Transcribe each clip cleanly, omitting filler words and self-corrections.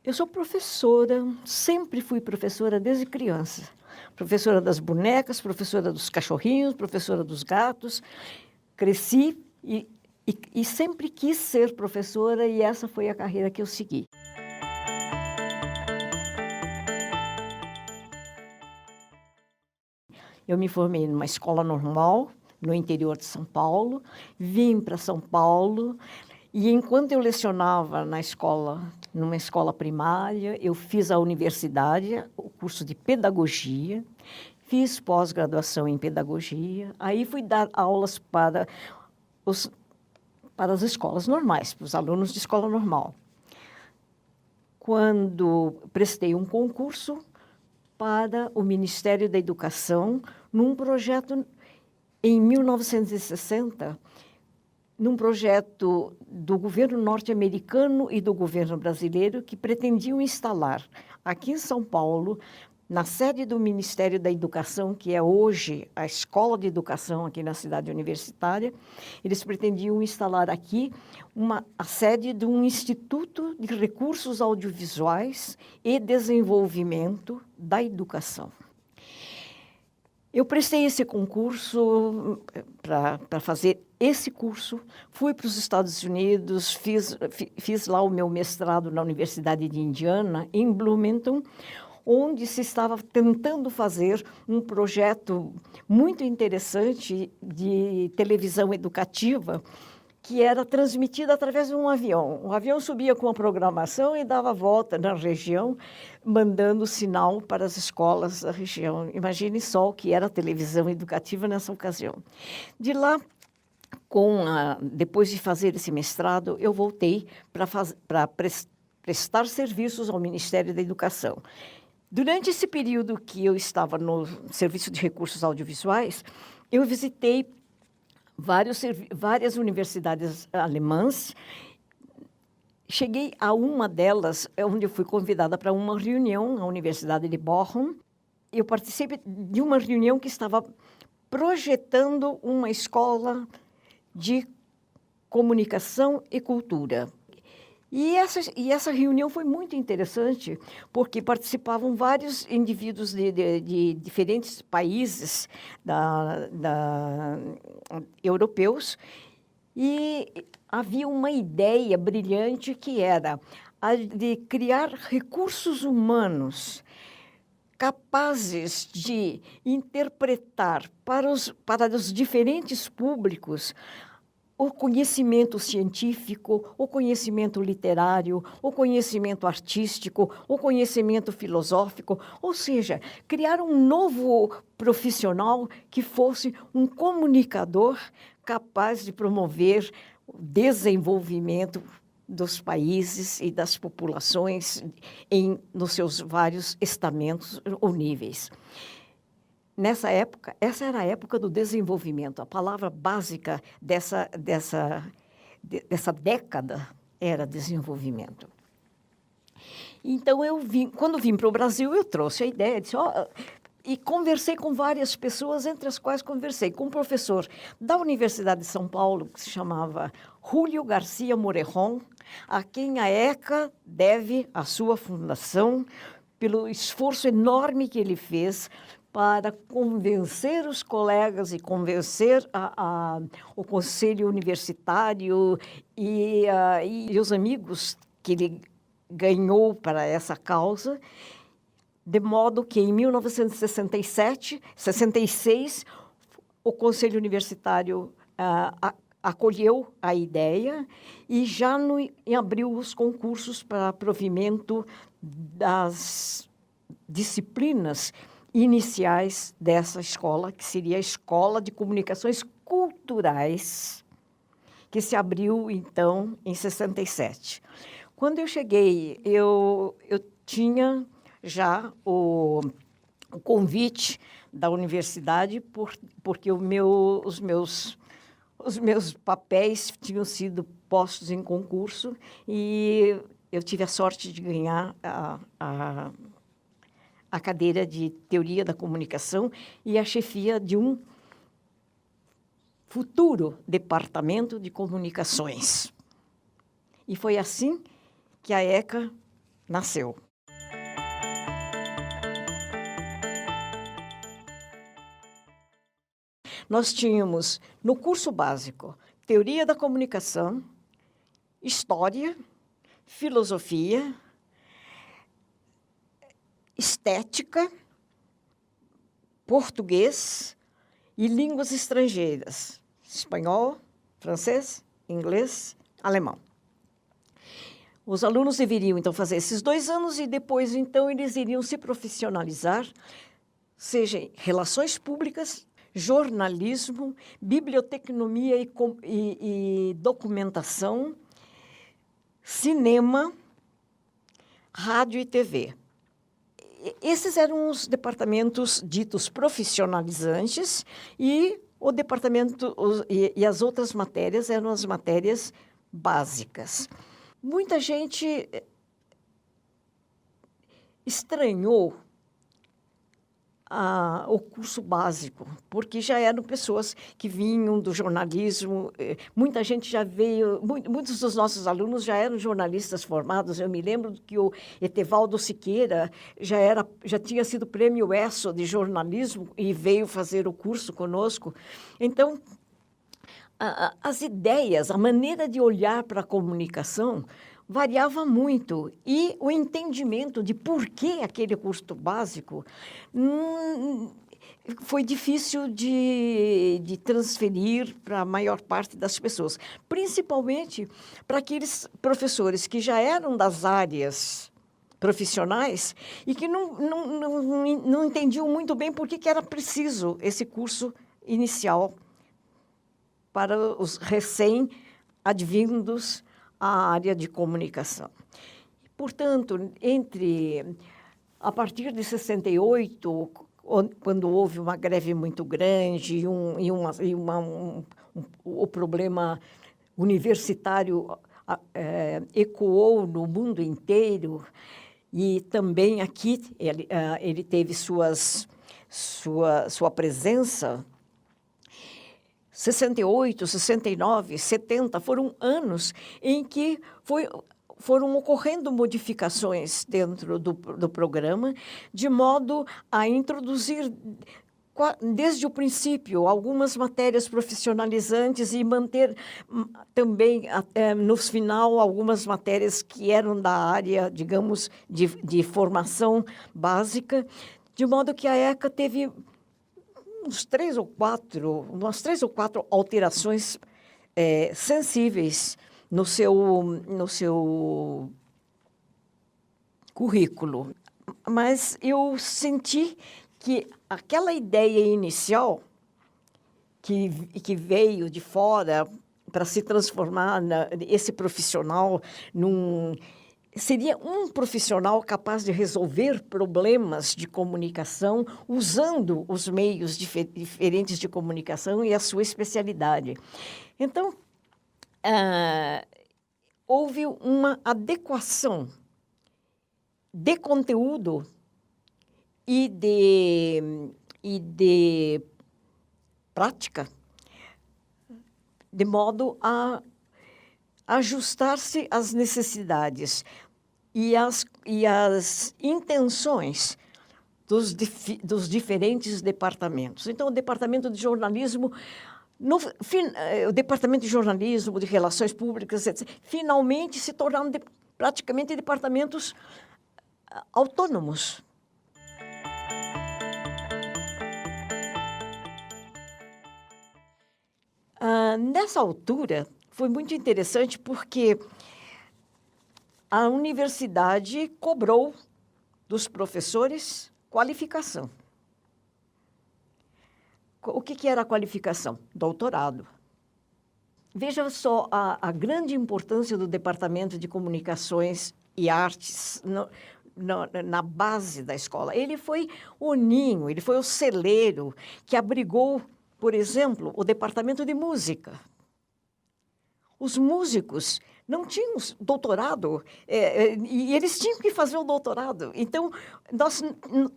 Eu sou professora, sempre fui professora desde criança. Professora das bonecas, professora dos cachorrinhos, professora dos gatos. Cresci e sempre quis ser professora e essa foi a carreira que eu segui. Eu me formei numa escola normal, no interior de São Paulo, vim para São Paulo e enquanto eu lecionava na escola, numa escola primária, eu fiz a universidade, o curso de pedagogia, fiz pós-graduação em pedagogia, aí fui dar aulas para as escolas normais, para os alunos de escola normal. Quando prestei um concurso para o Ministério da Educação, num projeto em 1960, num projeto do governo norte-americano e do governo brasileiro que pretendiam instalar aqui em São Paulo, na sede do Ministério da Educação, que é hoje a Escola de Educação aqui na cidade universitária, eles pretendiam instalar aqui a sede de um Instituto de Recursos Audiovisuais e Desenvolvimento da Educação. Eu prestei esse concurso para fazer esse curso, fui para os Estados Unidos, fiz lá o meu mestrado na Universidade de Indiana, em Bloomington, onde se estava tentando fazer um projeto muito interessante de televisão educativa, que era transmitida através de um avião. O avião subia com a programação e dava volta na região, mandando sinal para as escolas da região. Imagine só o que era a televisão educativa nessa ocasião. De lá, depois de fazer esse mestrado, eu voltei para prestar serviços ao Ministério da Educação. Durante esse período que eu estava no Serviço de Recursos Audiovisuais, eu visitei várias universidades alemãs. Cheguei a uma delas, onde eu fui convidada para uma reunião na Universidade de Bochum. Eu participei de uma reunião que estava projetando uma escola de comunicação e cultura. E essa reunião foi muito interessante, porque participavam vários indivíduos de diferentes países europeus, e havia uma ideia brilhante que era a de criar recursos humanos capazes de interpretar para os diferentes públicos o conhecimento científico, o conhecimento literário, o conhecimento artístico, o conhecimento filosófico, ou seja, criar um novo profissional que fosse um comunicador capaz de promover o desenvolvimento dos países e das populações nos seus vários estamentos ou níveis. Nessa época, essa era a época do desenvolvimento. A palavra básica dessa década era desenvolvimento. Então, quando vim para o Brasil, eu trouxe a ideia, e conversei com várias pessoas, entre as quais conversei com um professor da Universidade de São Paulo, que se chamava Júlio Garcia Morejon, a quem a ECA deve a sua fundação pelo esforço enorme que ele fez para convencer os colegas e convencer o conselho universitário e os amigos que ele ganhou para essa causa, de modo que em 1966, o conselho universitário acolheu a ideia e já abriu os concursos para provimento das disciplinas iniciais dessa escola, que seria a Escola de Comunicações Culturais, que se abriu, então, em 67. Quando eu cheguei, eu tinha já o convite da universidade, porque os meus papéis tinham sido postos em concurso e eu tive a sorte de ganhar a cadeira de Teoria da Comunicação e a chefia de um futuro departamento de comunicações. E foi assim que a ECA nasceu. Nós tínhamos, no curso básico, teoria da comunicação, história, filosofia, estética, português e línguas estrangeiras, espanhol, francês, inglês, alemão. Os alunos deveriam, então, fazer esses 2 anos e depois, então, eles iriam se profissionalizar, seja em relações públicas, jornalismo, biblioteconomia e documentação, cinema, rádio e TV. Esses eram os departamentos ditos profissionalizantes e o departamento e as outras matérias eram as matérias básicas. Muita gente estranhou o curso básico, porque já eram pessoas que vinham do jornalismo, muita gente já veio, muitos dos nossos alunos já eram jornalistas formados. Eu me lembro que o Etevaldo Siqueira já tinha sido prêmio ESSO de jornalismo e veio fazer o curso conosco. Então, as ideias, a maneira de olhar para a comunicação variava muito, e o entendimento de por que aquele curso básico foi difícil de transferir para a maior parte das pessoas, principalmente para aqueles professores que já eram das áreas profissionais e que não entendiam muito bem por que era preciso esse curso inicial para os recém-advindos à área de comunicação. Portanto, a partir de 68, quando houve uma greve muito grande o problema universitário ecoou no mundo inteiro, e também aqui ele teve sua presença. 68, 69, 70 foram anos em que foram ocorrendo modificações dentro do programa, de modo a introduzir, desde o princípio, algumas matérias profissionalizantes e manter também, no final, algumas matérias que eram da área, digamos, de formação básica, de modo que a ECA teve umas 3 ou 4 alterações sensíveis no seu currículo. Mas eu senti que aquela ideia inicial que veio de fora para se transformar esse profissional seria um profissional capaz de resolver problemas de comunicação usando os meios diferentes de comunicação e a sua especialidade. Então, houve uma adequação de conteúdo e de prática, de modo a ajustar-se às necessidades e às intenções dos diferentes departamentos. Então, o departamento de jornalismo, o departamento de jornalismo, de relações públicas, etc., finalmente se tornaram praticamente departamentos autônomos. Nessa altura, foi muito interessante porque a universidade cobrou dos professores qualificação. O que era a qualificação? Doutorado. Veja só a grande importância do Departamento de Comunicações e Artes na base da escola. Ele foi o ninho, ele foi o celeiro que abrigou, por exemplo, o Departamento de Música. Os músicos não tinham doutorado, e eles tinham que fazer o doutorado. Então, nós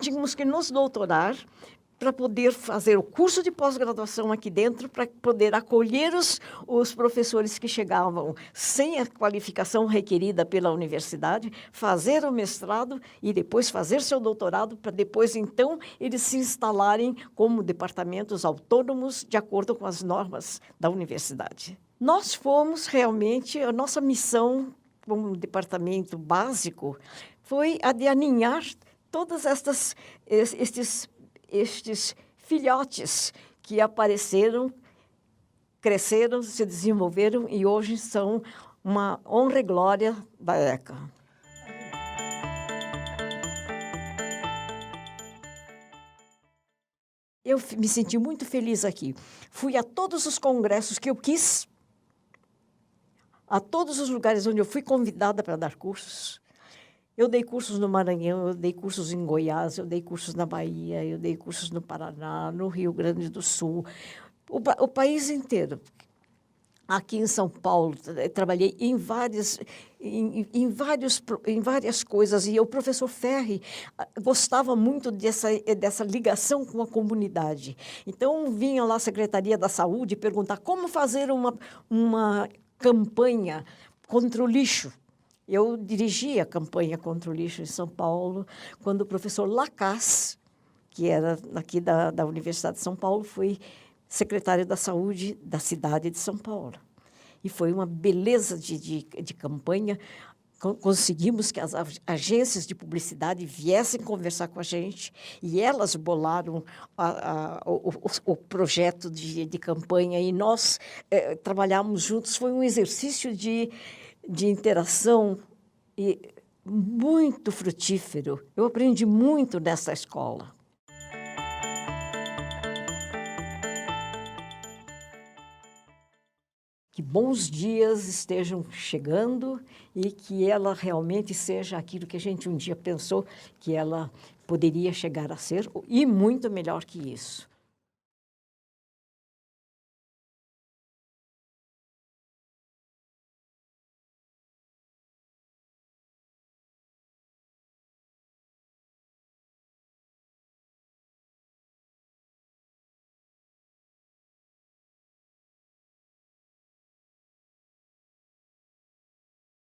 tínhamos que nos doutorar para poder fazer o curso de pós-graduação aqui dentro, para poder acolher os professores que chegavam sem a qualificação requerida pela universidade, fazer o mestrado e depois fazer seu doutorado, para depois, então, eles se instalarem como departamentos autônomos de acordo com as normas da universidade. Nós fomos realmente, a nossa missão como departamento básico foi a de aninhar todas estes filhotes que apareceram, cresceram, se desenvolveram e hoje são uma honra e glória da ECA. Eu me senti muito feliz aqui. Fui a todos os congressos que eu quis, a todos os lugares onde eu fui convidada para dar cursos. Eu dei cursos no Maranhão, eu dei cursos em Goiás, eu dei cursos na Bahia, eu dei cursos no Paraná, no Rio Grande do Sul, o país inteiro. Aqui em São Paulo, trabalhei em várias coisas, e o professor Ferri gostava muito dessa ligação com a comunidade. Então, vinha lá a Secretaria da Saúde perguntar como fazer uma campanha contra o lixo. Eu dirigi a campanha contra o lixo em São Paulo, quando o professor Lacasse, que era aqui da Universidade de São Paulo, foi secretário da Saúde da cidade de São Paulo. E foi uma beleza de campanha. Conseguimos que as agências de publicidade viessem conversar com a gente e elas bolaram o projeto de campanha e nós trabalhamos juntos. Foi um exercício de interação e muito frutífero. Eu aprendi muito nessa escola. Que bons dias estejam chegando e que ela realmente seja aquilo que a gente um dia pensou que ela poderia chegar a ser, e muito melhor que isso.